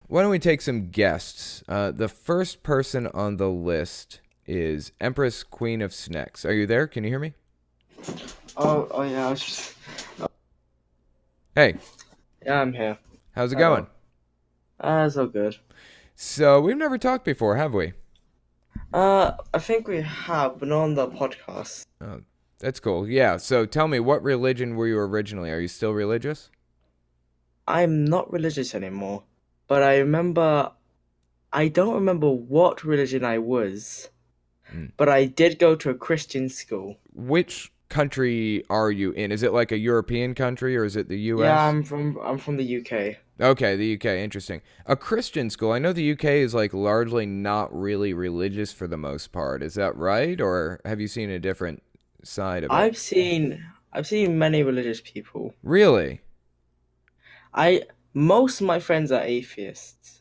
Why don't we take some guests? The first person on the list is Empress Queen of Snacks. Are you there? Can you hear me? Oh yeah, I was just Hey, yeah, I'm here. how's it going? Hello. It's all good. So, we've never talked before, have we? I think we have, but not on the podcast. Oh, that's cool. Yeah, so tell me, what religion were you originally? Are you still religious? I'm not religious anymore, but I don't remember what religion I was, Mm. but I did go to a Christian school. Which country are you in? Is it like a European country or is it the Yeah, US? I'm from the UK. Okay, the UK, interesting. A Christian school. I know the UK is like largely not really religious for the most part. Is that right? Or have you seen a different side of it? I've seen many religious people. Really? I Most of my friends are atheists,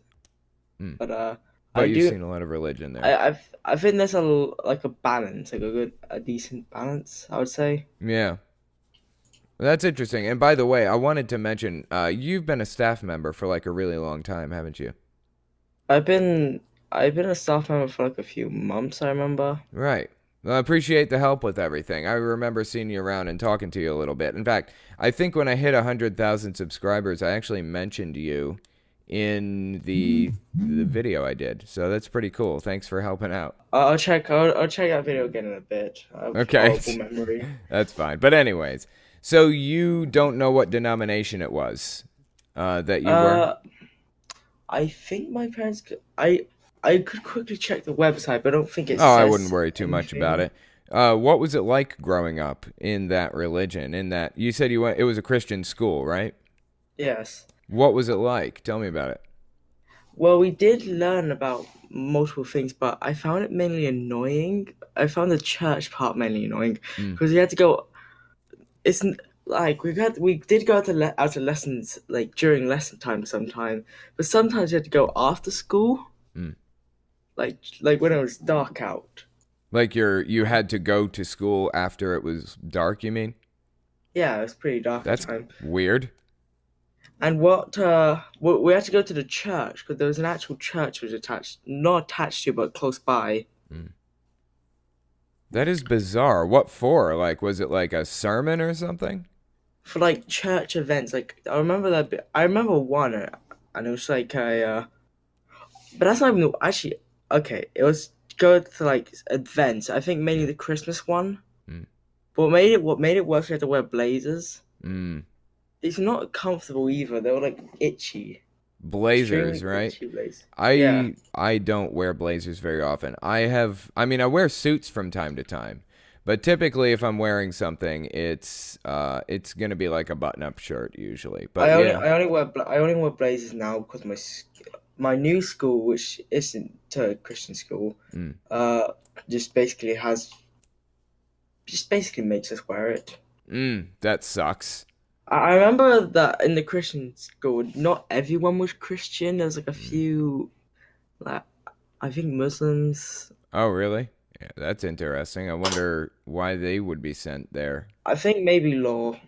Hmm. but But I you've do seen a lot of religion I, there. I think there's like a balance, like a decent balance, I would say. Yeah. That's interesting. And by the way, I wanted to mention, you've been a staff member for like a really long time, haven't you? I've been I've been a staff member for like a few months, I remember. Right. Well, I appreciate the help with everything. I remember seeing you around and talking to you a little bit. In fact, I think when I hit 100,000 subscribers, I actually mentioned you in the video I did. So that's pretty cool. Thanks for helping out. I'll check that video again in a bit. I have Okay. horrible memory. That's fine. But anyways, so you don't know what denomination it was that you were? Uh, I think my parents. I could quickly check the website, but I don't think it Oh, I wouldn't says worry too much about anything. it. What was it like growing up in that religion? In that you said you went, it was a Christian school, right? Yes. What was it like? Tell me about it. Well, we did learn about multiple things, but I found it mainly annoying. I found the church part mainly annoying Mm, because we had to go. Like we did go out of lessons like during lesson time sometime, but sometimes you had to go after school, mm. like when it was dark out. Like you had to go to school after it was dark. You mean? Yeah, it was pretty dark at That's the time. weird. And we had to go to the church because there was an actual church which was attached, not attached to, but close by Mm. That is bizarre. What for? Like, was it like a sermon or something? for like church events. Like I remember I remember one, and it was like but that's not even actually okay. It was go to like events. I think mainly Mm, the Christmas one. mm, But what made it worse, we had to wear blazers. mm. It's not comfortable either. They were like itchy, Blazers, extremely right? itchy blazers. Yeah. I don't wear blazers very often. I mean I wear suits from time to time. But typically if I'm wearing something, it's going to be like a button-up shirt usually. But yeah. I only wear blazers now because my new school, which isn't a Christian school, Mm, uh, just basically has just basically makes us wear it. that sucks. I remember that in the Christian school, not everyone was Christian. There was like a Mm. few, like I think Muslims. Oh, really? Yeah, that's interesting. I wonder why they would be sent there. I think maybe law.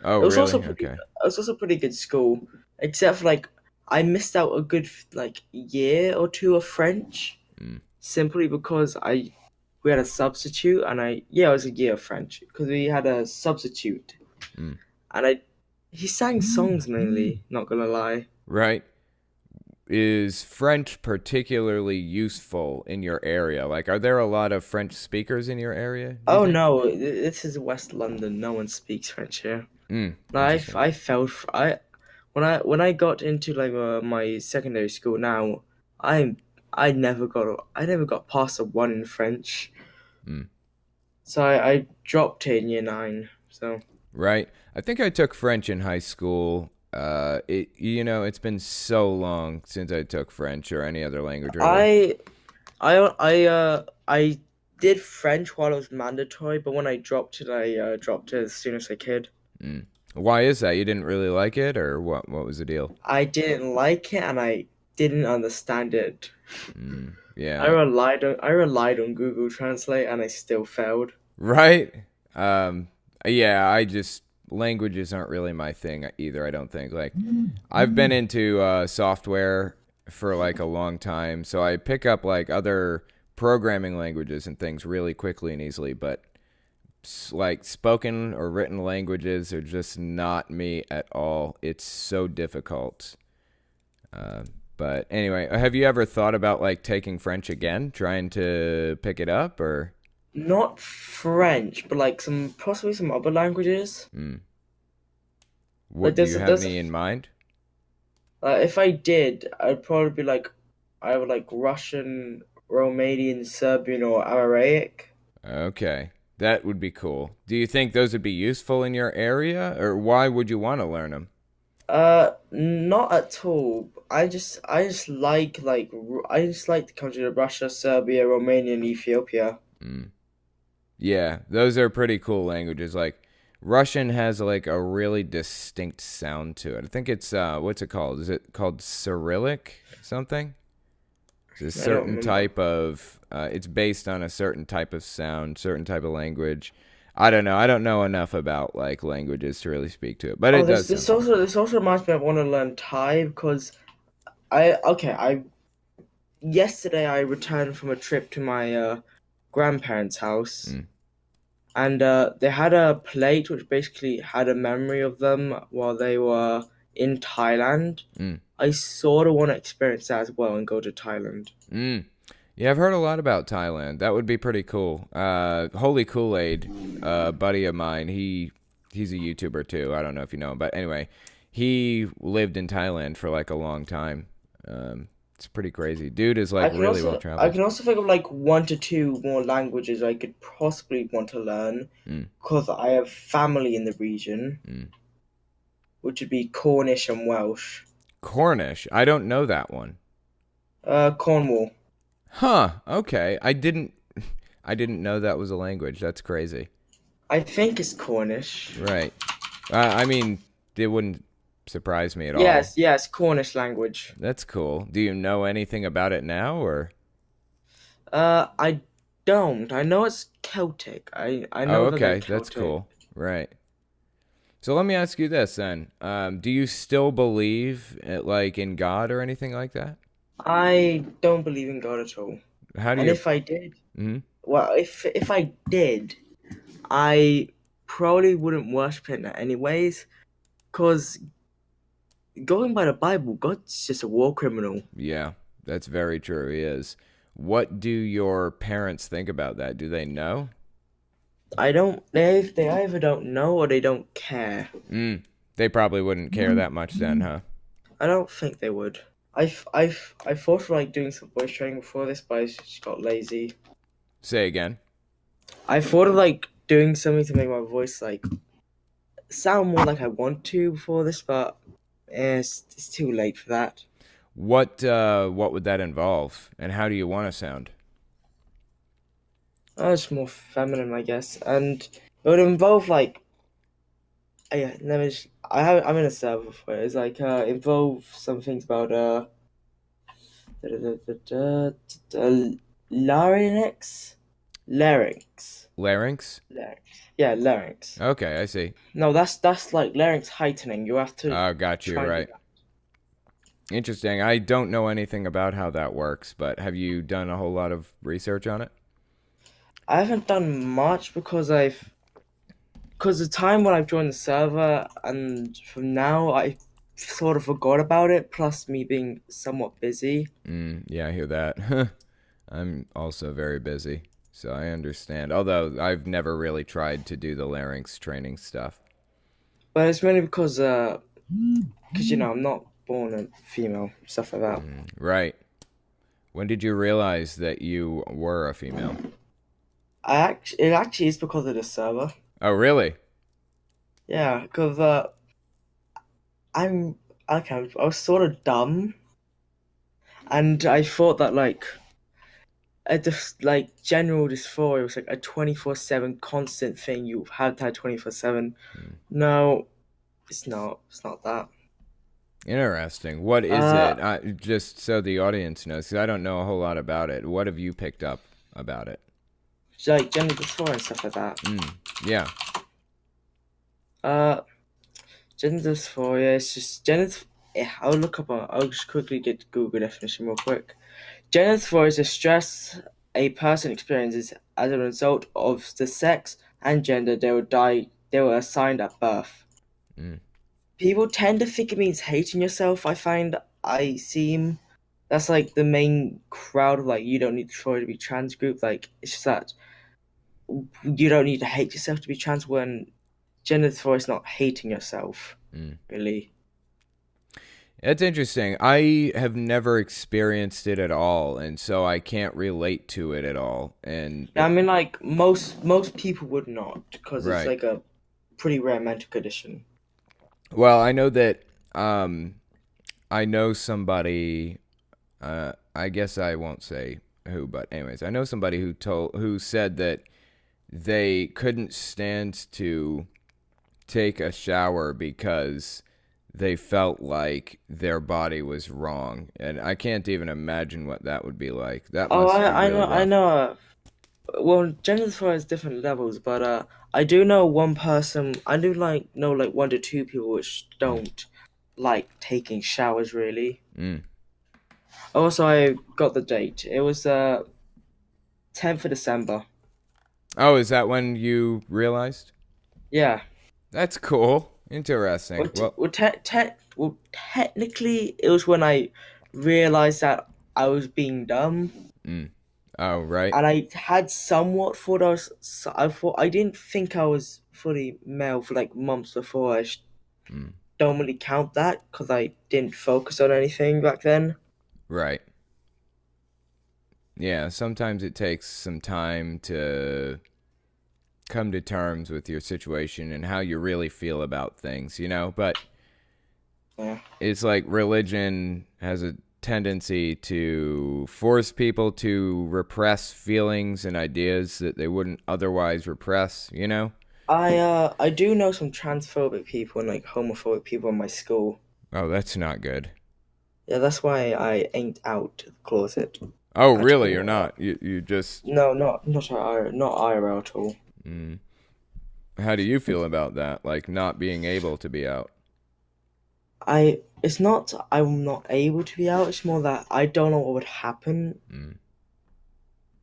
Oh, It was also really? pretty. Okay. It was also a pretty good school, except for like I missed out a good like year or two of French Mm, simply because I we had a substitute and I yeah it was a year of French because we had a substitute mm. and I he sang songs mainly. Not gonna lie. Right. Is French particularly useful in your area? Like, are there a lot of French speakers in your area, do you Oh think? no, this is West London. No one speaks French here. No, Interesting. I felt I when I got into like my secondary school now, I I never got past a one in French, Mm, so I dropped it in year nine. So right. I think I took French in high school. It's been so long since I took French or any other language really. I I did French while it was mandatory, but when I dropped it, I dropped it as soon as I could. Mm. Why is that? You didn't really like it, or what? What was the deal? I didn't like it and I didn't understand it. Yeah. I relied on Google Translate and I still failed. Right. Um. Yeah. I just languages aren't really my thing either. I don't think. Like, I've been into software for like a long time, so I pick up like other programming languages and things really quickly and easily. But like spoken or written languages are just not me at all. It's so difficult. But anyway, have you ever thought about like taking French again, trying to pick it up, or? Not French, but like possibly some other languages. Mm. Like What do you have any in mind? if I did, I'd probably be like either like Russian, Romanian, Serbian, or Aramaic. Okay, that would be cool. Do you think those would be useful in your area, or why would you want to learn them? Not at all. I just like the country of Russia, Serbia, Romania, and Ethiopia. Mm. Yeah, those are pretty cool languages. Like Russian has like a really distinct sound to it. I think it's what's it called? Is it called Cyrillic something? It's a I don't certain remember. type of it's based on a certain type of sound, certain type of language. I don't know. I don't know enough about like languages to really speak to it, but Oh, it does sound fun. this also reminds me I want to learn Thai because I yesterday I returned from a trip to my grandparents' house, Mm, and they had a plate which basically had a memory of them while they were in Thailand. mm, I sort of want to experience that as well and go to Thailand. mm. Yeah, I've heard a lot about Thailand. That would be pretty cool. Holy Kool-Aid, buddy of mine, he's a YouTuber too. I don't know if you know him, but anyway, he lived in Thailand for like a long time. It's pretty crazy. Dude is like really well I traveled. can also think of like one to two more languages I could possibly want to learn Mm, because I have family in the region, mm. which would be Cornish and Welsh. Cornish. I don't know that one. Cornwall. Huh. Okay. I didn't know that was a language. That's crazy. I think it's Cornish. Right. I mean, it wouldn't surprise me at all. Yes, yes, Cornish language. That's cool. Do you know anything about it now, or? I don't. I know it's Celtic. I Oh, know that they're okay. That's Celtic. cool. Right. So let me ask you this then. Do you still believe like in God or anything like that? I don't believe in God at all. How do And you? if I did, Mhm. well, if I did, I probably wouldn't worship it anyways. Cause going by the Bible, God's just a war criminal. Yeah, that's very true. He is. What do your parents think about that? Do they know? I don't. They either don't know or they don't care. Mm. They probably wouldn't care that much then, huh? I don't think they would. I thought of like doing some voice training before this, but I just got lazy. Say again. I thought of like doing something to make my voice like sound more like I want to before this, but it's too late for that. What would that involve, and how do you want to sound? It's more feminine, I guess, and it would involve like yeah. Let me just, I'm in a server for it. It's like involve some things about da, da, da, da, larynx, larynx, Larynx? larynx. Yeah, larynx. Okay, I see. No, that's like larynx heightening. You have to Oh, got you, try and do right. that. Interesting. I don't know anything about how that works, but have you done a whole lot of research on it? I haven't done much because the time when I've joined the server and from now I sort of forgot about it. Plus me being somewhat busy. Yeah, I hear that. I'm also very busy, so I understand. Although I've never really tried to do the larynx training stuff. But it's mainly because I'm not born a female, stuff like that. Right. When did you realize that you were a female? It actually is because of the server. Oh, really? Yeah, because I'm okay. I was sort of dumb, and I thought that like just like general dysphoria was like a 24/7 constant thing. You had to have 24/7. No, it's not. It's not that. Interesting. What is Uh, it? Just so the audience knows, 'cause I don't know a whole lot about it. What have you picked up about it? like general dysphoria and stuff like that. Yeah. Uh, gender dysphoria is just gender. I'll look up. I'll just quickly get Google definition real quick. Gender dysphoria is a stress a person experiences as a result of the sex and gender they were assigned at birth. Mm. People tend to think it means hating yourself. I find I seem that's like the main crowd of like you don't need to try to be trans group. Like it's just that you don't need to hate yourself to be trans when gender dysphoria is not hating yourself, Mm. really. That's interesting. I have never experienced it at all, and so I can't relate to it at all. And I mean, like most people would not because it's right. like a pretty rare mental condition. Well, I know that I know somebody I guess I won't say who, but anyways, I know somebody who said that they couldn't stand to take a shower because they felt like their body was wrong, and I can't even imagine what that would be like. That Oh, must be I really know, I rough. know. Well, gender dysphoria has different levels, but I do know one person. I do like know like one to two people which Mm. don't like taking showers really. Mm. Also, I got the date. It was 10th of December. Oh, is that when you realized? Yeah. That's cool. Interesting. Well, Technically, it was when I realized that I was being dumb, mm. Oh, right. and I had somewhat thought I was. I thought I didn't think I was fully male for like months before. Mm. Don't really count that because I didn't focus on anything back then. Right. Yeah, sometimes it takes some time to come to terms with your situation and how you really feel about things, you know? But Yeah. it's like religion has a tendency to force people to repress feelings and ideas that they wouldn't otherwise repress, you know? I do know some transphobic people and like homophobic people in my school. Oh, that's not good. Yeah, that's why I ain't out of the closet Oh, at really? You're all. not. You just. No, not IRL at all. Mm. How do you feel about that? Like not being able to be out? It's not I'm not able to be out. It's more that I don't know what would happen. Mm.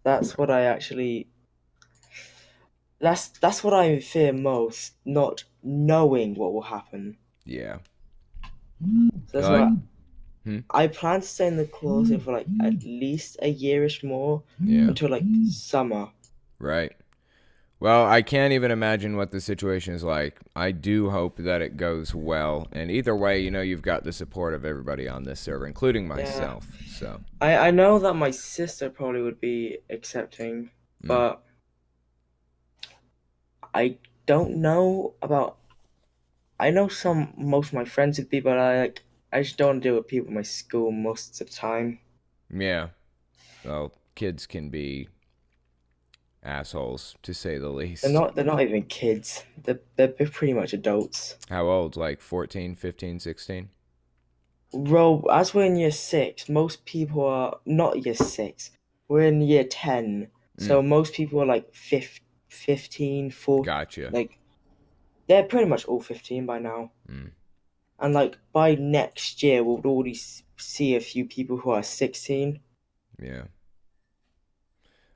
That's what I actually. That's what I fear most. Not knowing what will happen. Yeah. So that's Like. why Hmm? I plan to stay in the closet for like at least a yearish more Yeah. until like summer. Right. Well, I can't even imagine what the situation is like. I do hope that it goes well. And either way, you know, you've got the support of everybody on this server, including Yeah, myself. So, I know that my sister probably would be accepting, mm, but I don't know about. I know most of my friends would be, but I just don't deal with people in my school most of the time. yeah. Well, kids can be assholes, to say the least. They're not even kids. They're pretty much adults. How old? Like 14, 15, 16? Bro, as we're in year six, most people are not year six. We're in year 10. Mm, So most people are like 15, 4, gotcha. like they're pretty much all 15 by now. Mm, And like by next year, we'll already see a few people who are 16. yeah.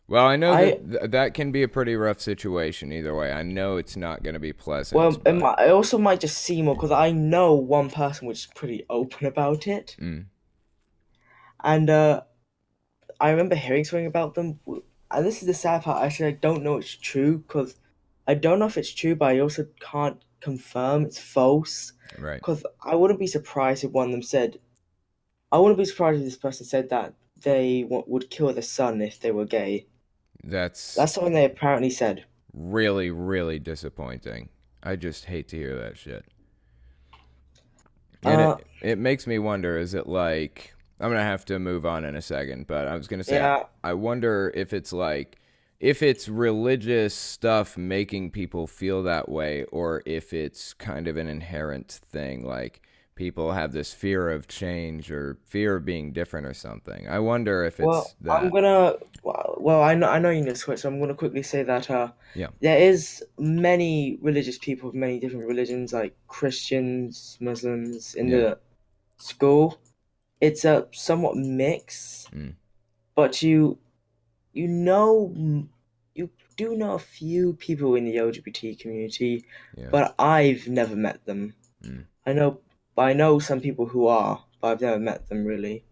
Well, I know I that that can be a pretty rough situation either way. I know it's not going to be Well, pleasant, but I also might just see more because I know one person which is pretty open about it, mm, and I remember hearing something about them. And this is the sad part. Actually, I don't know it's true because I don't know if it's true, but I also can't confirm it's false. right. Because I wouldn't be surprised if one of them said, I wouldn't be surprised if this person said that would kill their son if they were gay. That's That's something they apparently said. really, really disappointing. I just hate to hear that shit. And Uh, it makes me wonder, is it like I'm gonna have to move on in a second, but I was gonna say yeah. I wonder if it's like if it's religious stuff making people feel that way or if it's kind of an inherent thing, like people have this fear of change or fear of being different or something. I wonder if it's Well, that. well, I know you know this quite, so I'm gonna quickly say that Yeah. there is many religious people of many different religions, like Christians, Muslims, in Yeah. the school. It's a somewhat mix, Mm, but you know you do know a few people in the LGBT community, yeah. but I've never met them. Mm, I know, but I know some people who are, but I've never met them really.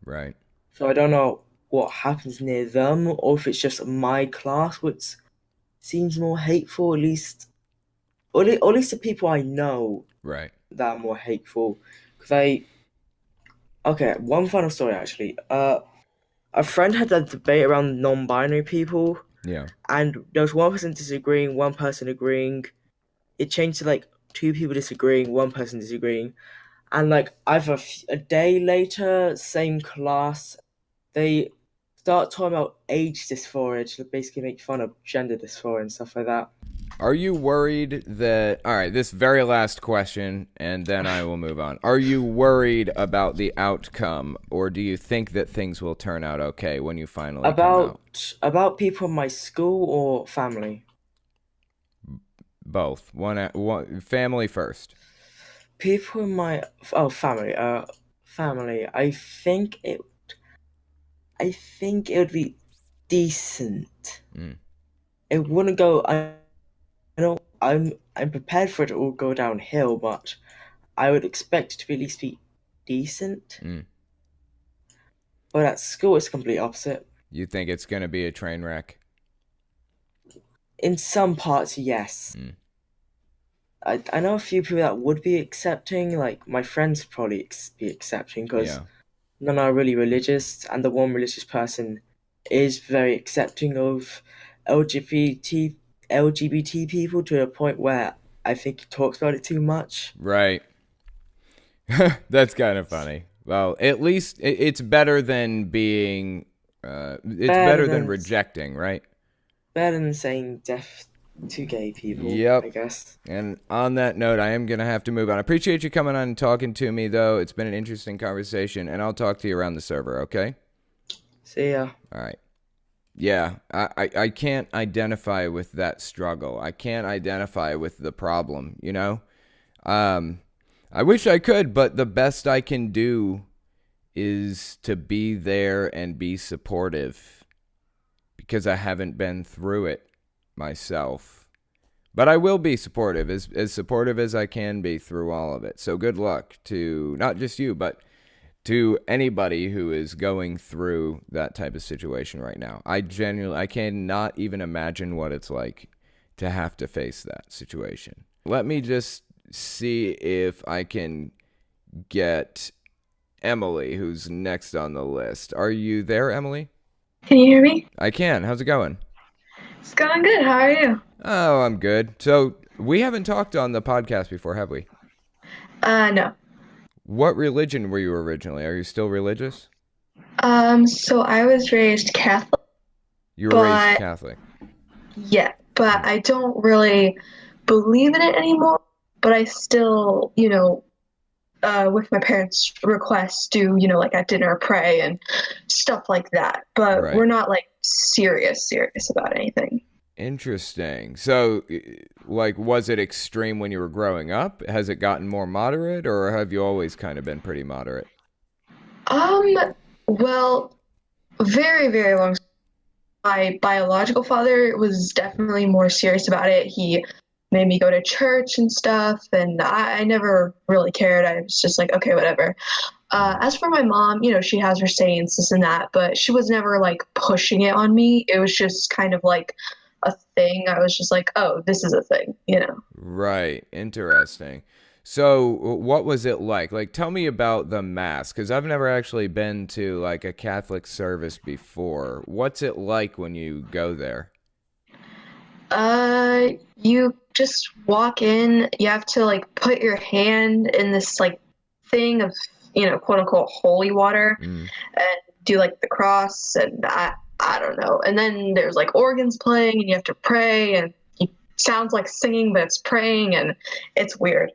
right. So I don't know what happens near them, or if it's just my class which seems more hateful. Or at least the people I know Right. that are more hateful. Because okay, one final story actually. A friend had a debate around non-binary people, Yeah. and there was one person disagreeing, one person agreeing. It changed to like two people disagreeing, one person disagreeing, and like either a day later, same class, they start talking about age dysphoria to basically make fun of gender dysphoria and stuff like that. Are you worried that, all right, this very last question, and then I will move on. Are you worried about the outcome, or do you think that things will turn out okay when you finally come out? About people in my school or family. Both. One family first. People in my family. Family. I think it would be decent. Mm, It wouldn't go. I don't. I'm prepared for it to all go downhill, but I would expect it to at least be decent. mm. But at school, it's complete opposite. You think it's going to be a train wreck? In some parts, yes. Mm, I know a few people that would be accepting. Like my friends would probably be accepting because yeah. none are really religious, and the one religious person is very accepting of LGBT LGBT people to a point where I think he talks about it too much. Right. That's kind of funny. Well, at least it's better than being. It's Better better than than rejecting, right? better than saying death to gay people, I Yep. guess. And on that note, I am going to have to move on. I appreciate you coming on and talking to me, though. It's been an interesting conversation, and I'll talk to you around the server, okay? See ya. All right. Yeah, I can't identify with that struggle. I can't identify with the problem, you know? Um, I wish I could, but the best I can do is to be there and be supportive because I haven't been through it myself. But I will be supportive, as supportive as I can be through all of it. So good luck to not just you, but to anybody who is going through that type of situation right now. I cannot even imagine what it's like to have to face that situation. Let me just see if I can get Emily, who's next on the list. Are you there, Emily? Can you hear me? I can. How's it going? It's going good. How are you? Oh, I'm good. So, we haven't talked on the podcast before, have we? No. What religion were you originally? Are you still religious? So I was raised Catholic, You were raised but Catholic. yeah, but I don't really believe in it anymore. But I still, with my parents' requests, do, like at dinner pray and stuff like that. But Right. we're not like serious about anything. Interesting. So, like, was it extreme when you were growing up? Has it gotten more moderate, or have you always kind of been pretty moderate? Um, well, very, very long. My biological father was definitely more serious about it. He made me go to church and stuff, and I never really cared. I was just like, okay, whatever. As for my mom, she has her sayings, this and that, but she was never like pushing it on me. It was just kind of like a thing. I was just like, oh, this is a thing. Right. Interesting. So, what was it like? Like, tell me about the mass, because I've never actually been to like a Catholic service before. What's it like when you go there? You just walk in, you have to like put your hand in this like thing of, quote unquote holy water Mm, and do like the cross and I don't know. And then there's like organs playing and you have to pray and it sounds like singing, but it's praying and it's weird.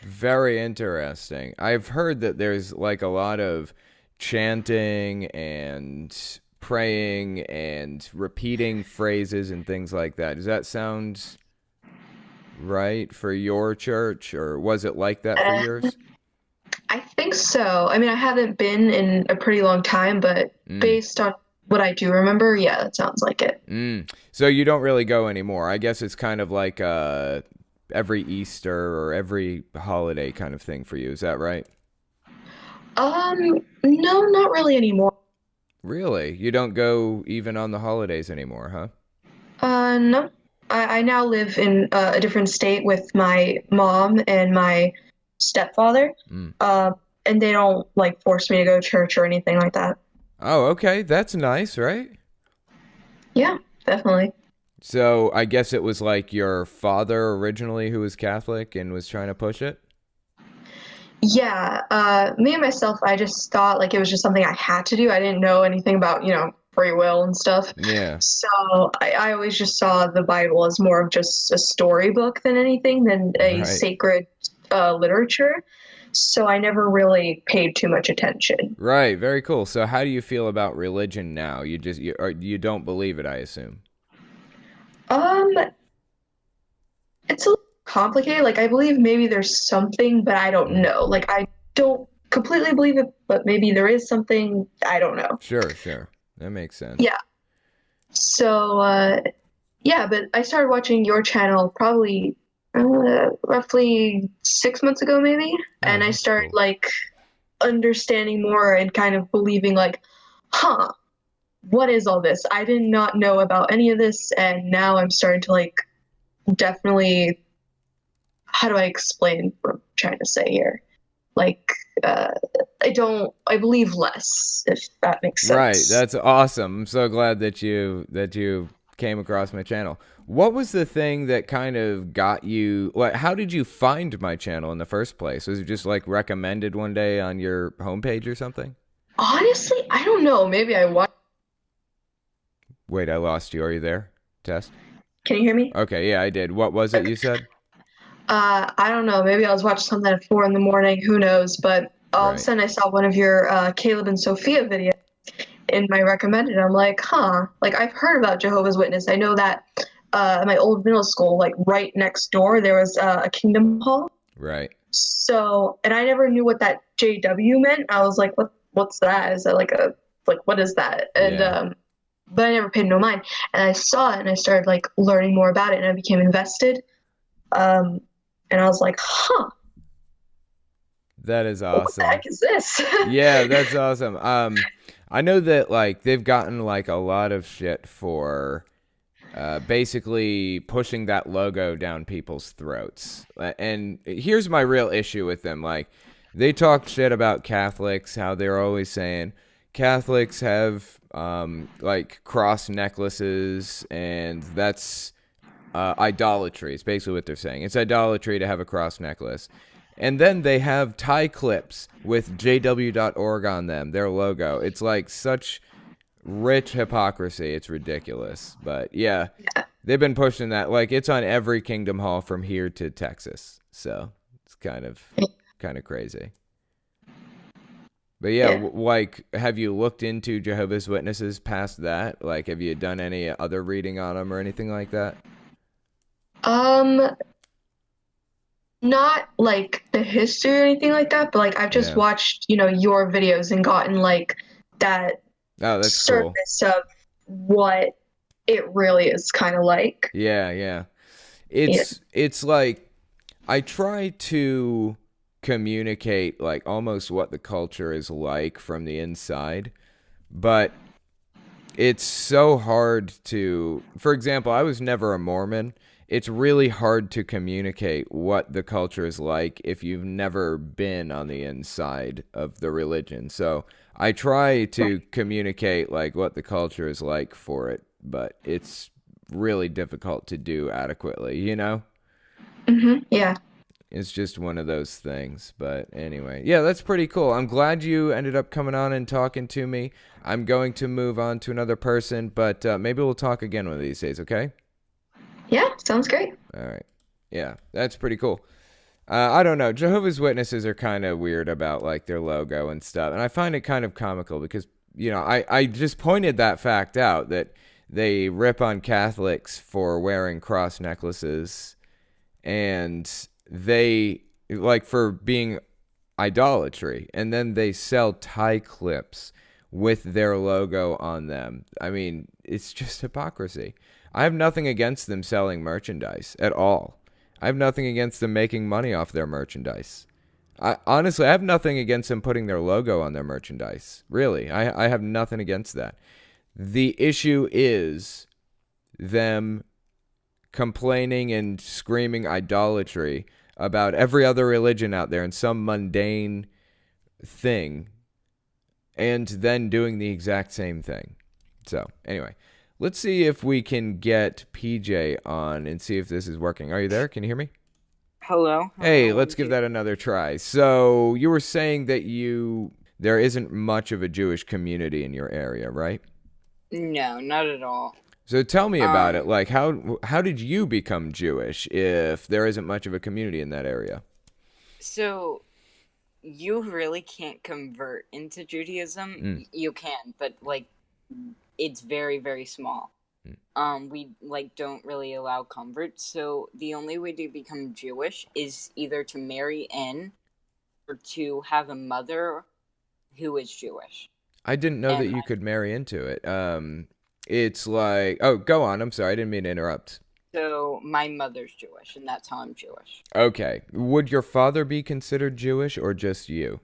very interesting. I've heard that there's like a lot of chanting and praying and repeating phrases and things like that. Does that sound right for your church, or was it like that for Uh, yours? I think so. I mean, I haven't been in a pretty long time, but Mm. based on what I do remember, yeah, that sounds like it. So you don't really go anymore. I guess it's kind of like every Easter or every holiday kind of thing for you. Is that right? No, not really anymore. Really? You don't go even on the holidays anymore, huh? No. I now live in a different state with my mom and my stepfather. Mm. Uh, and they don't like force me to go to church or anything like that. Oh, okay. That's nice, right? Yeah, definitely. So I guess it was like your father originally who was Catholic and was trying to push it? Yeah, me and myself, I just thought like it was just something I had to do. I didn't know anything about, free will and stuff. Yeah. So I always just saw the Bible as more of just a storybook than anything, than a Right. sacred literature. So I never really paid too much attention. Right. Very cool. So how do you feel about religion now? You don't believe it, I assume. Um, it's a little complicated. Like I believe maybe there's something, but I don't Mm. know. Like I don't completely believe it, but maybe there is something. I don't know. Sure, sure. That makes sense. Yeah. So yeah, but I started watching your channel probably roughly 6 months ago, maybe, Oh, and I that's started cool. like understanding more and kind of believing like, huh, what is all this? I did not know about any of this, and now I'm starting to like definitely, how do I explain what I'm trying to say here? Like, uh, I believe less, if that makes Right. sense. That's awesome. I'm so glad that you came across my channel. What was the thing that kind of got you, like, how did you find my channel in the first place? Was it just like recommended one day on your homepage or something? Honestly, I don't know. Maybe I watched. Wait, I lost you. Are you there? Test. Can you hear me? Okay, yeah, I did. What was it Okay. you said? I don't know. Maybe I was watching something at 4 in the morning. Who knows? But all of a Right. sudden, I saw one of your Caleb and Sophia videos in my recommended. I'm like, huh. Like I've heard about Jehovah's Witness. I know that at my old middle school, like right next door, there was a Kingdom Hall. Right. So, and I never knew what that JW meant. I was like, what's that? Is that like what is that? And Yeah. but I never paid no mind. And I saw it and I started like learning more about it and I became invested. Um, and I was like, huh, That is what the awesome. heck is this? Yeah, that's awesome. I know that like they've gotten like a lot of shit for basically pushing that logo down people's throats. And here's my real issue with them. Like, they talk shit about Catholics, how they're always saying Catholics have like cross necklaces, and that's idolatry. It's basically what they're saying. It's idolatry to have a cross necklace. And then they have tie clips with JW.org on them, their logo. It's like such rich hypocrisy. It's ridiculous. But yeah, they've been pushing that. Like, it's on every Kingdom Hall from here to Texas. So it's kind of crazy. But yeah, Yeah. like, have you looked into Jehovah's Witnesses past that? Like, have you done any other reading on them or anything like that? Um, Not like the history or anything like that, but like I've just Yeah. watched, your videos and gotten like that Oh, that's cool. surface of what it really is kind of like. Yeah, yeah. Yeah. It's like I try to communicate like almost what the culture is like from the inside, but it's so hard to, for example, I was never a Mormon. It's really hard to communicate what the culture is like if you've never been on the inside of the religion. So I try to communicate like what the culture is like for it, but it's really difficult to do adequately, you know? Yeah. It's just one of those things. But anyway, yeah, that's pretty cool. I'm glad you ended up coming on and talking to me. I'm going to move on to another person, but maybe we'll talk again one of these days, okay? Yeah, sounds great. All right. Yeah, that's pretty cool. I don't know. Jehovah's Witnesses are kind of weird about like their logo and stuff, and I find it kind of comical because I just pointed that fact out that they rip on Catholics for wearing cross necklaces and they like for being idolatry, and then they sell tie clips with their logo on them. I mean, it's just hypocrisy. I have nothing against them selling merchandise at all. I have nothing against them making money off their merchandise. Honestly, I have nothing against them putting their logo on their merchandise. Really, I have nothing against that. The issue is them complaining and screaming idolatry about every other religion out there and some mundane thing, and then doing the exact same thing. So, anyway, let's see if we can get PJ on and see if this is working. Are you there? Can you hear me? Hello. Hey, let's give that another try. So, you were saying that there isn't much of a Jewish community in your area, right? No, not at all. So tell me about it. Like, how did you become Jewish if there isn't much of a community in that area? So, you really can't convert into Judaism. You can, but like, it's very, very small. We like don't really allow converts. So the only way to become Jewish is either to marry in, or to have a mother who is Jewish. I didn't know that you could marry into it. It's like, oh, go on. I'm sorry, I didn't mean to interrupt. So my mother's Jewish, and that's how I'm Jewish. Okay. Would your father be considered Jewish or just you?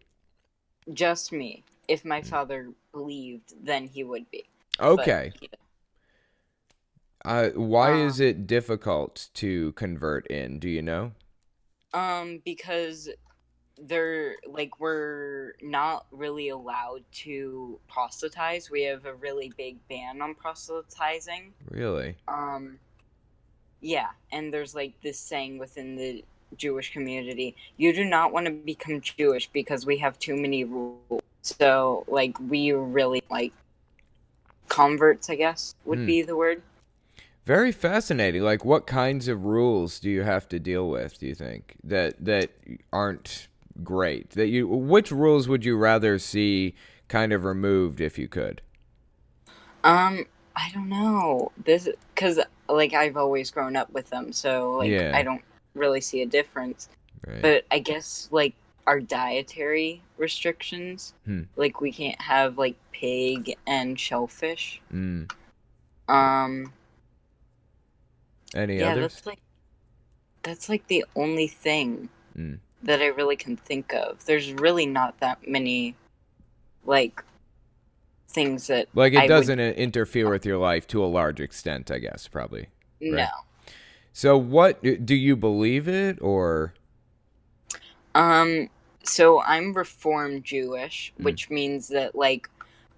Just me. If my father believed, then he would be. Okay. But, why is it difficult to convert in? Do you know? Because we're not really allowed to proselytize. We have a really big ban on proselytizing. Really? Yeah, and there's like this saying within the Jewish community, you do not want to become Jewish because we have too many rules. So, like, we really, like, converts, I guess, would be the word. Very fascinating. Like, what kinds of rules do you have to deal with, do you think, that aren't great? Which rules would you rather see kind of removed if you could? I don't know. Because, like, I've always grown up with them, so, like, Yeah. I don't really see a difference. Right. But I guess, like, our dietary restrictions, like, we can't have, like, pig and shellfish. Any Yeah, others? that's like the only thing that I really can think of. There's really not that many, like, things that Like, it I doesn't interfere with your life to a large extent, I guess, probably. would, right? no. So what, do you believe it, or? So I'm Reformed Jewish, which means that, like,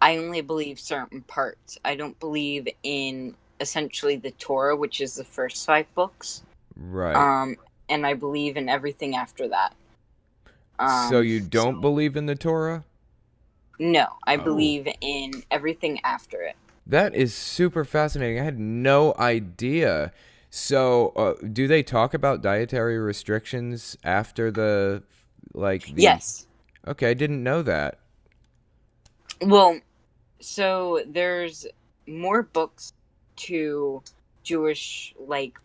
I only believe certain parts. I don't believe in essentially the Torah, which is the first 5 books. Right. And I believe in everything after that. So you don't believe in the Torah? No, I believe in everything after it. That is super fascinating. I had no idea. So, do they talk about dietary restrictions after the, Yes. Okay, I didn't know that. Well, so there's more books to Jewish, like,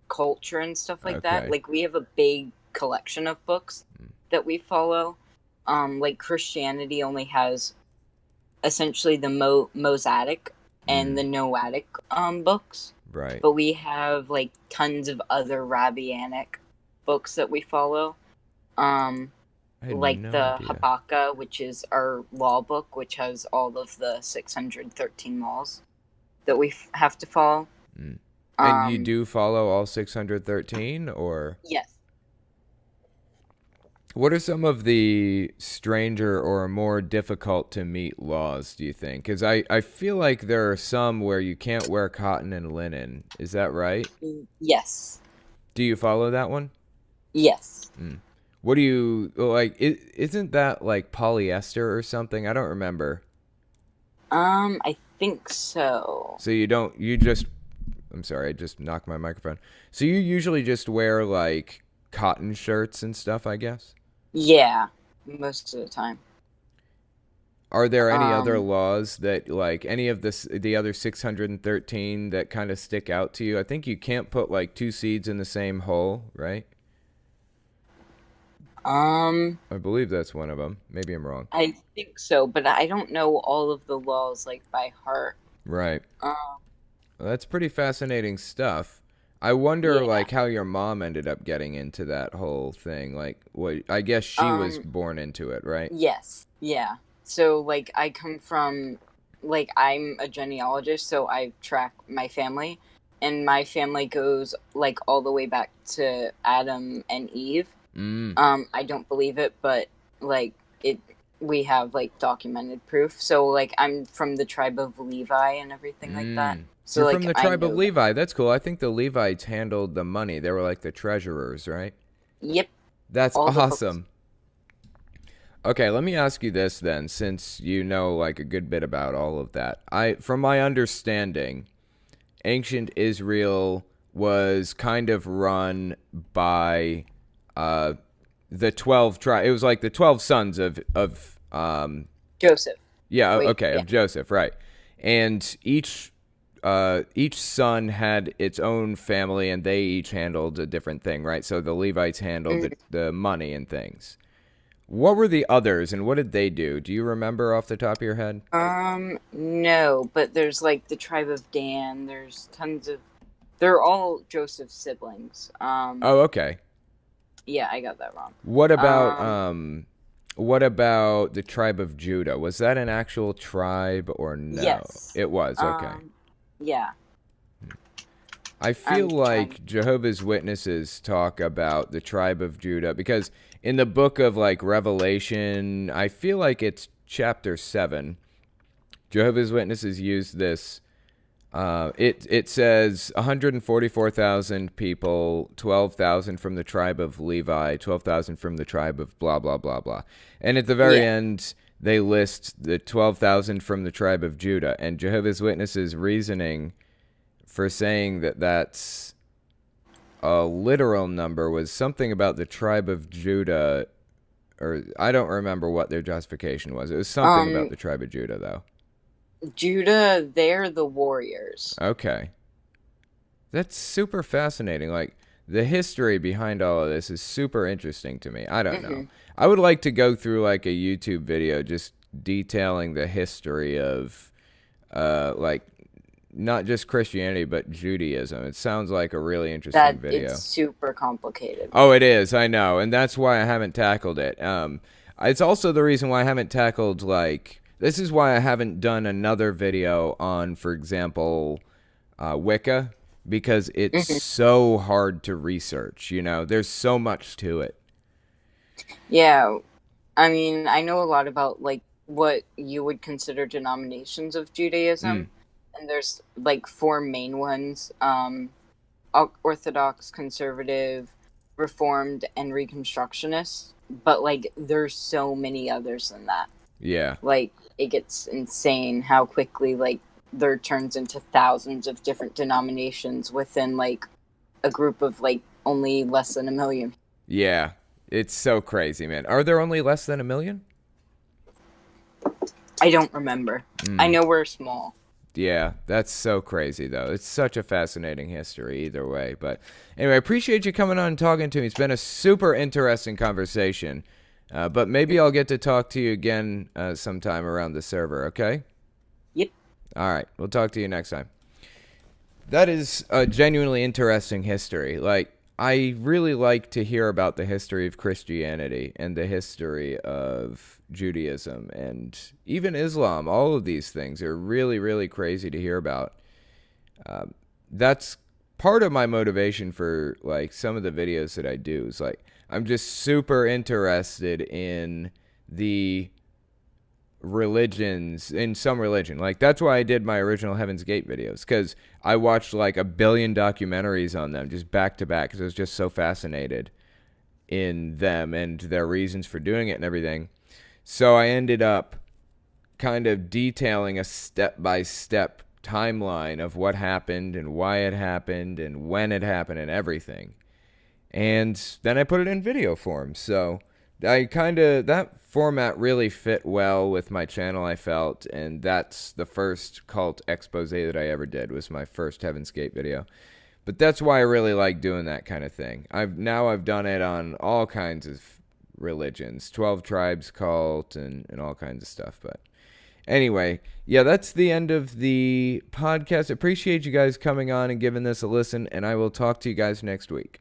culture and stuff like that. Okay. Like, we have a big collection of books that we follow. Like, Christianity only has essentially the Mosaic and the Noahic books. Right. But we have, like, tons of other Rabbinic books that we follow. Like no the idea. Habakkuk, which is our law book, which has all of the 613 laws that we have to follow. And you do follow all 613, or? Yes. What are some of the stranger or more difficult to meet laws, do you think? Because I feel like there are some where you can't wear cotton and linen. Is that right? Yes. Do you follow that one? Yes. What do you, like, isn't that like polyester or something? I don't remember. I think so. So I'm sorry, I just knocked my microphone. So you usually just wear like cotton shirts and stuff, I guess? Yeah, most of the time. Are there any other Um, laws that, like, any of the other 613 that kind of stick out to you? I think you can't put like two seeds in the same hole, right? um, I believe that's one of them. Maybe I'm wrong. I think so, but I don't know all of the laws like by heart. Right. Um, Well, that's pretty fascinating stuff. I wonder, yeah. like, how your mom ended up getting into that whole thing. Like, what? I guess she was Um, born into it, right? yes. Yeah. So like I come from like I'm a genealogist, so I track my family, and my family goes like all the way back to Adam and Eve. Mm. I don't believe it, but like it we have like documented proof. So like I'm from the tribe of Levi and everything like that. Mm. So You're from like the I tribe of know that. Levi. That's cool. I think the Levites handled the money. They were like the treasurers, right? Yep, That's all the books. awesome. Okay, let me ask you this then, since you know like a good bit about all of that. From my understanding, ancient Israel was kind of run by uh, the 12 tribes. It was like the 12 sons of Joseph. yeah, Wait, okay, yeah. of Joseph, right. And each son had its own family, and they each handled a different thing, right? So the Levites handled Mm. the money and things. What were the others, and what did they do? Do you remember off the top of your head? No, but there's like the tribe of Dan. There's tons of. They're all Joseph's siblings. Oh, okay. Yeah, I got that wrong. What about Um, what about the tribe of Judah? Was that an actual tribe or no? yes. It was, okay. Yeah. I feel I'm trying. like Jehovah's Witnesses talk about the tribe of Judah because in the book of like Revelation, I feel like it's chapter 7. Jehovah's Witnesses use this. It says 144,000 people, 12,000 from the tribe of Levi, 12,000 from the tribe of blah blah blah blah, and at the very Yeah. end they list the 12,000 from the tribe of Judah. And Jehovah's Witnesses' reasoning for saying that that's a literal number was something about the tribe of Judah, or I don't remember what their justification was. It was something about Um, the tribe of Judah, though. Judah, they're the warriors. Okay. That's super fascinating. Like, the history behind all of this is super interesting to me. I don't know. Hmm. I would like to go through, like, a YouTube video just detailing the history of, like, not just Christianity, but Judaism. It sounds like a really interesting That it's video. super complicated. Oh, it is. I know, and that's why I haven't tackled it. It's also the reason why I haven't tackled like this is why I haven't done another video on, for example, Wicca because it's Hmm. so hard to research. You know, there's so much to it. Yeah, I mean, I know a lot about like what you would consider denominations of Mm, Judaism, and there's like four main ones: Orthodox, Conservative, Reformed, and Reconstructionist. But like, there's so many others than that. yeah. Like, it gets insane how quickly like there turns into thousands of different denominations within like a group of like only less than a million. Yeah. It's so crazy, man. Are there only less than a million? I don't remember. I Mm. know we're small. Yeah, that's so crazy, though. It's such a fascinating history, either way. But anyway, I appreciate you coming on and talking to me. It's been a super interesting conversation. But maybe I'll get to talk to you again sometime around the server, okay? Yep. All right, we'll talk to you next time. That is a genuinely interesting history. Like, I really like to hear about the history of Christianity and the history of Judaism and even Islam. All of these things are really, really crazy to hear about. That's part of my motivation for like some of the videos that I do is like I'm just super interested in the religions in some religion. Like that's why I did my original Heaven's Gate videos because I watched like a billion documentaries on them just back to back because I was just so fascinated in them and their reasons for doing it and everything. So I ended up kind of detailing a step by step timeline of what happened and why it happened and when it happened and everything. And then I put it in video form. So that format really fit well with my channel, I felt, and that's the first cult expose that I ever did, was my first Heaven's Gate video. But that's why I really like doing that kind of thing. I've done it on all kinds of religions, 12 Tribes cult and all kinds of stuff. But anyway, yeah, that's the end of the podcast. Appreciate you guys coming on and giving this a listen, and I will talk to you guys next week.